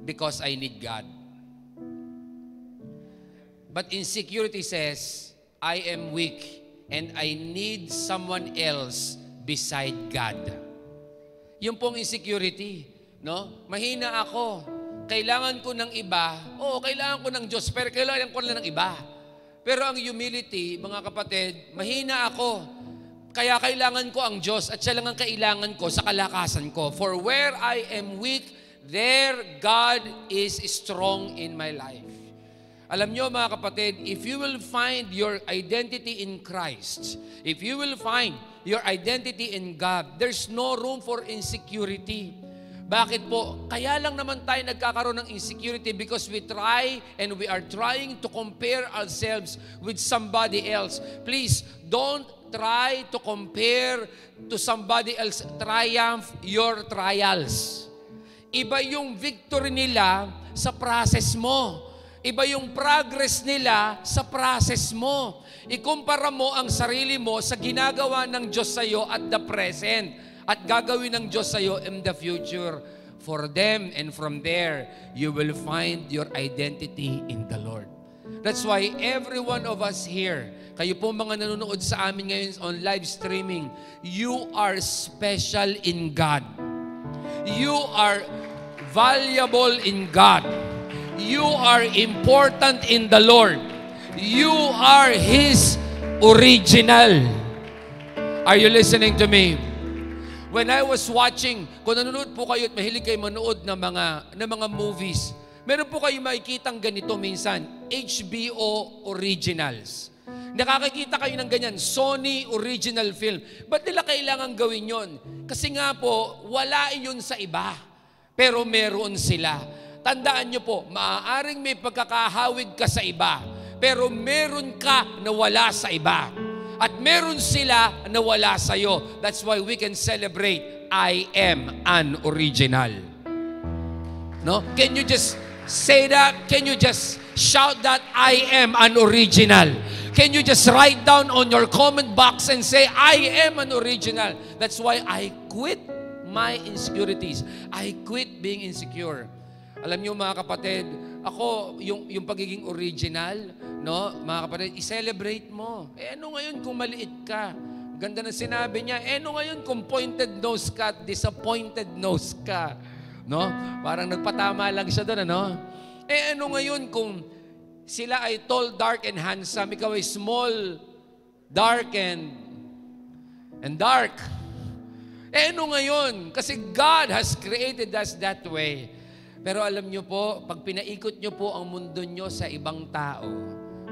because I need God. But insecurity says, I am weak and I need someone else beside God. Yung pong insecurity, no? Mahina ako. Kailangan ko ng iba. Oo, kailangan ko ng Diyos, pero kailangan ko lang ng iba. Pero ang humility, mga kapatid, mahina ako. Kaya kailangan ko ang Diyos at siya lang ang kailangan ko sa kalakasan ko. For where I am weak, there God is strong in my life. Alam nyo mga kapatid, if you will find your identity in Christ, if you will find your identity in God, there's no room for insecurity. Bakit po? Kaya lang naman tayo nagkakaroon ng insecurity because we try and we are trying to compare ourselves with somebody else. Please, don't try to compare to somebody else. Triumph your trials. Iba yung victory nila sa process mo. Iba yung progress nila sa process mo. Ikumpara mo ang sarili mo sa ginagawa ng Diyos sa iyo at the present. At gagawin ng Diyos sa iyo in the future. For them and from there, you will find your identity in the Lord. That's why every one of us here, kayo po mga nanonood sa amin ngayon on live streaming, you are special in God. You are valuable in God. You are important in the Lord. You are His original. Are you listening to me? When I was watching, kung nanonood po kayo at mahilig kayo manood ng mga movies, meron po kayo makikitang ganito minsan, HBO Originals. Nakakakita kayo ng ganyan, Sony Original Film. Ba't nila kailangan gawin yon? Kasi nga po, wala yun sa iba. Pero meron sila. Tandaan nyo po, maaaring may pagkakahawig ka sa iba, pero meron ka na wala sa iba. At meron sila na wala sa'yo. That's why we can celebrate, I am an original. No? Can you just say that? Can you just shout that, I am an original? Can you just write down on your comment box and say, I am an original? That's why I quit my insecurities. I quit being insecure. Alam niyo mga kapatid, ako, yung pagiging original, no, mga kapatid, i-celebrate mo. Ano ngayon kung maliit ka? Ganda na sinabi niya, ano ngayon kung pointed nose ka at disappointed nose ka? No? Parang nagpatama lang siya doon, ano? Ano ngayon kung sila ay tall, dark, and handsome, ikaw ay small, dark, and dark. Ano ngayon? Kasi God has created us that way. Pero alam nyo po, pag pinaikot nyo po ang mundo nyo sa ibang tao,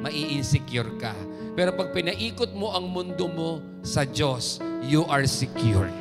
mai-insecure ka. Pero pag pinaikot mo ang mundo mo sa Diyos, you are secured.